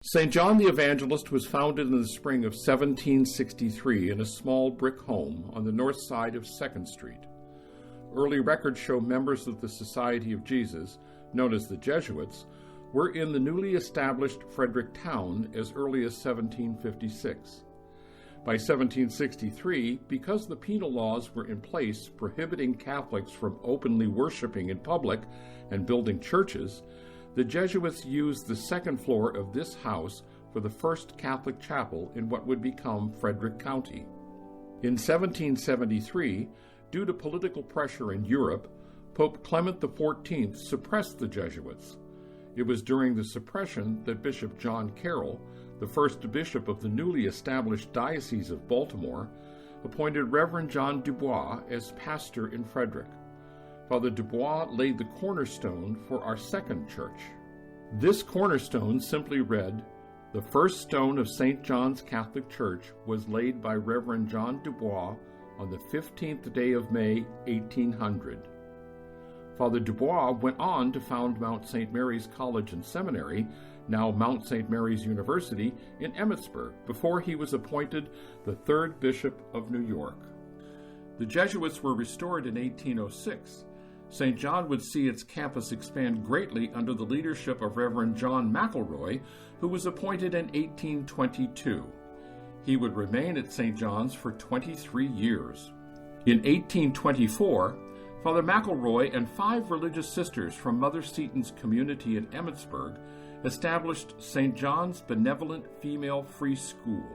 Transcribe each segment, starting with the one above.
St. John the Evangelist was founded in the spring of 1763 in a small brick home on the north side of 2nd Street. Early records show members of the Society of Jesus, known as the Jesuits, were in the newly established Frederick town as early as 1756. By 1763, because the penal laws were in place prohibiting Catholics from openly worshiping in public and building churches, the Jesuits used the second floor of this house for the first Catholic chapel in what would become Frederick County. In 1773, due to political pressure in Europe, Pope Clement XIV suppressed the Jesuits. It was during the suppression that Bishop John Carroll, the first bishop of the newly established Diocese of Baltimore, appointed Reverend John Dubois as pastor in Frederick. Father Dubois laid the cornerstone for our second church. This cornerstone simply read, "The first stone of St. John's Catholic Church was laid by Reverend John Dubois on the 15th day of May, 1800. Father Dubois went on to found Mount St. Mary's College and Seminary, now Mount St. Mary's University, in Emmitsburg, before he was appointed the third Bishop of New York. The Jesuits were restored in 1806. St. John would see its campus expand greatly under the leadership of Reverend John McElroy, who was appointed in 1822. He would remain at St. John's for 23 years. In 1824, Father McElroy and 5 religious sisters from Mother Seton's community in Emmitsburg established St. John's Benevolent Female Free School.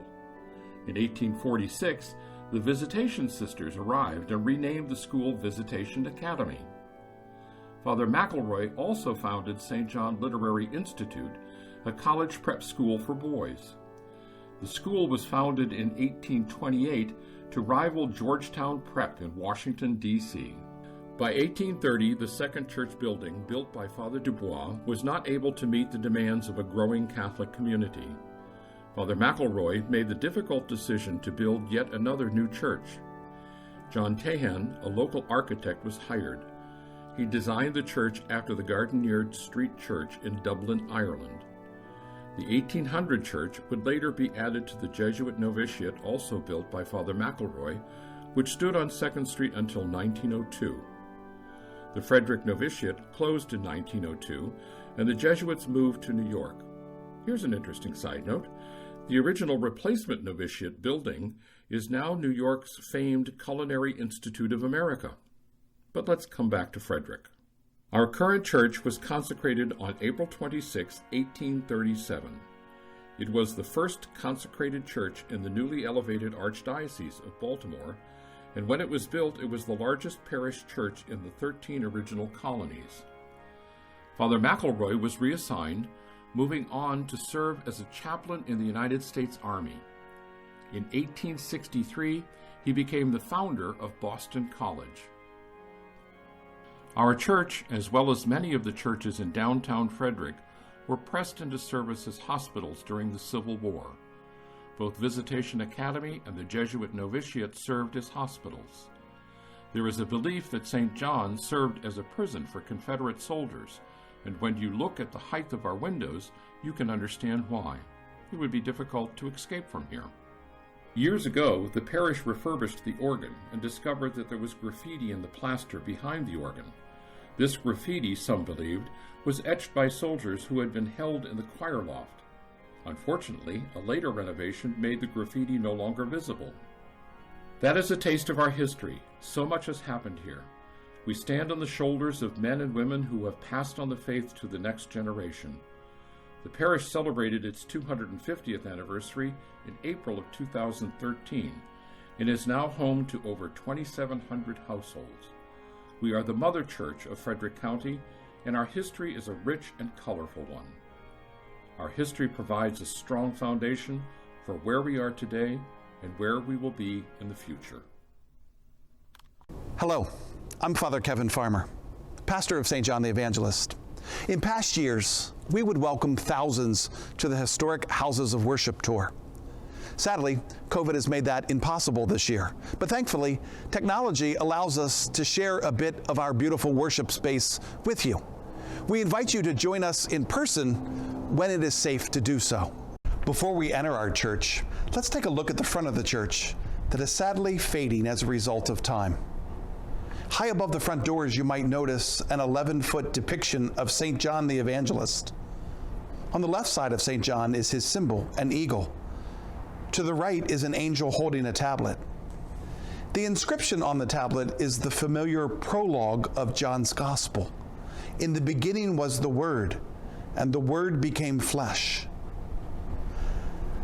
In 1846, the Visitation Sisters arrived and renamed the school Visitation Academy. Father McElroy also founded St. John Literary Institute, a college prep school for boys. The school was founded in 1828 to rival Georgetown Prep in Washington, D.C. By 1830, the second church building, built by Father Dubois, was not able to meet the demands of a growing Catholic community. Father McElroy made the difficult decision to build yet another new church. John Tahan, a local architect, was hired. He designed the church after the Gardenyard Street Church in Dublin, Ireland. The 1800 church would later be added to the Jesuit novitiate also built by Father McElroy, which stood on 2nd Street until 1902. The Frederick novitiate closed in 1902, and the Jesuits moved to New York. Here's an interesting side note. The original replacement novitiate building is now New York's famed Culinary Institute of America. But let's come back to Frederick. Our current church was consecrated on April 26, 1837. It was the first consecrated church in the newly elevated Archdiocese of Baltimore, and when it was built, it was the largest parish church in the 13 original colonies. Father McElroy was reassigned, moving on to serve as a chaplain in the United States Army. In 1863, he became the founder of Boston College. Our church, as well as many of the churches in downtown Frederick, were pressed into service as hospitals during the Civil War. Both Visitation Academy and the Jesuit novitiate served as hospitals. There is a belief that St. John served as a prison for Confederate soldiers, and when you look at the height of our windows, you can understand why. It would be difficult to escape from here. Years ago, the parish refurbished the organ and discovered that there was graffiti in the plaster behind the organ. This graffiti, some believed, was etched by soldiers who had been held in the choir loft. Unfortunately, a later renovation made the graffiti no longer visible. That is a taste of our history. So much has happened here. We stand on the shoulders of men and women who have passed on the faith to the next generation. The parish celebrated its 250th anniversary in April of 2013 and is now home to over 2,700 households. We are the mother church of Frederick County, and our history is a rich and colorful one. Our history provides a strong foundation for where we are today and where we will be in the future. Hello, I'm Father Kevin Farmer, pastor of St. John the Evangelist. In past years, we would welcome thousands to the historic Houses of Worship tour. Sadly, COVID has made that impossible this year, but thankfully, technology allows us to share a bit of our beautiful worship space with you. We invite you to join us in person when it is safe to do so. Before we enter our church, let's take a look at the front of the church that is sadly fading as a result of time. High above the front doors, you might notice an 11-foot depiction of St. John the Evangelist. On the left side of St. John is his symbol, an eagle. To the right is an angel holding a tablet. The inscription on the tablet is the familiar prologue of John's Gospel. In the beginning was the Word, and the Word became flesh.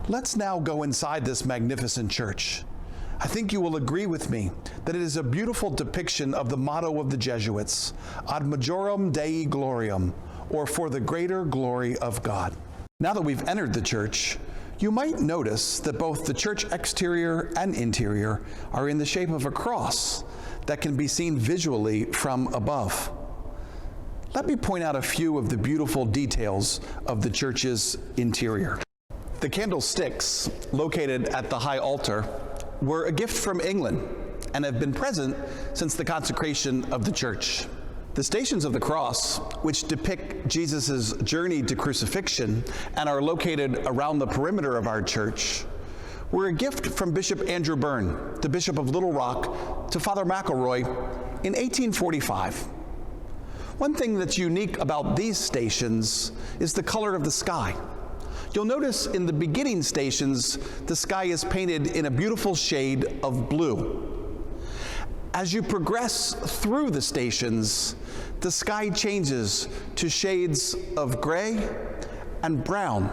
Let's now go inside this magnificent church. I think you will agree with me that it is a beautiful depiction of the motto of the Jesuits, Ad Majorem Dei Gloriam, or for the greater glory of God. Now that we've entered the church, you might notice that both the church exterior and interior are in the shape of a cross that can be seen visually from above. Let me point out a few of the beautiful details of the church's interior. The candlesticks located at the high altar were a gift from England and have been present since the consecration of the church. The Stations of the Cross, which depict Jesus' journey to crucifixion and are located around the perimeter of our church, were a gift from Bishop Andrew Byrne, the Bishop of Little Rock, to Father McElroy in 1845. One thing that's unique about these stations is the color of the sky. You'll notice in the beginning stations, the sky is painted in a beautiful shade of blue. As you progress through the stations, the sky changes to shades of gray and brown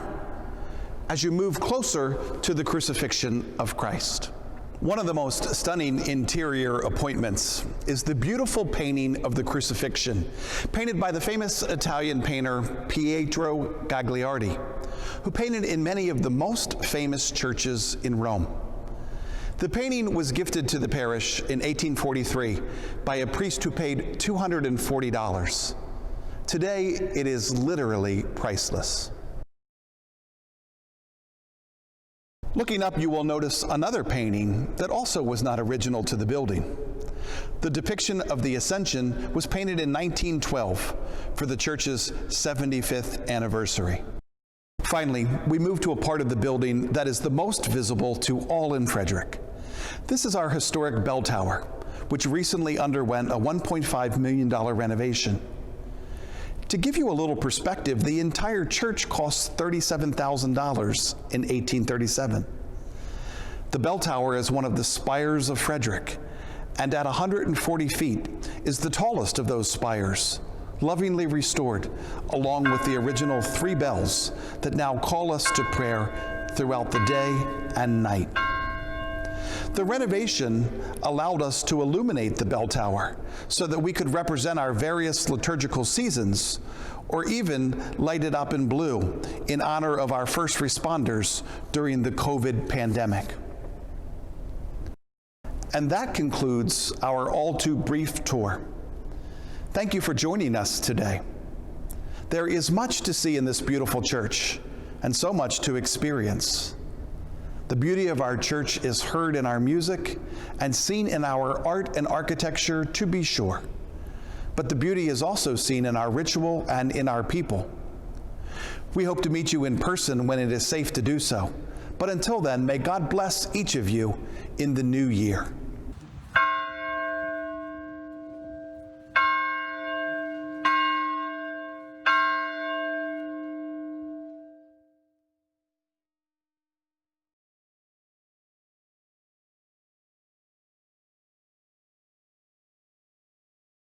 as you move closer to the crucifixion of Christ. One of the most stunning interior appointments is the beautiful painting of the crucifixion, painted by the famous Italian painter Pietro Gagliardi, who painted in many of the most famous churches in Rome. The painting was gifted to the parish in 1843 by a priest who paid $240. Today, it is literally priceless. Looking up, you will notice another painting that also was not original to the building. The depiction of the Ascension was painted in 1912 for the church's 75th anniversary. Finally, we move to a part of the building that is the most visible to all in Frederick. This is our historic bell tower, which recently underwent a $1.5 million renovation. To give you a little perspective, the entire church cost $37,000 in 1837. The bell tower is one of the spires of Frederick, and at 140 feet is the tallest of those spires, lovingly restored, along with the original 3 bells that now call us to prayer throughout the day and night. The renovation allowed us to illuminate the bell tower so that we could represent our various liturgical seasons, or even light it up in blue in honor of our first responders during the COVID pandemic. And that concludes our all too brief tour. Thank you for joining us today. There is much to see in this beautiful church, and so much to experience. The beauty of our church is heard in our music and seen in our art and architecture, to be sure. But the beauty is also seen in our ritual and in our people. We hope to meet you in person when it is safe to do so. But until then, may God bless each of you in the new year.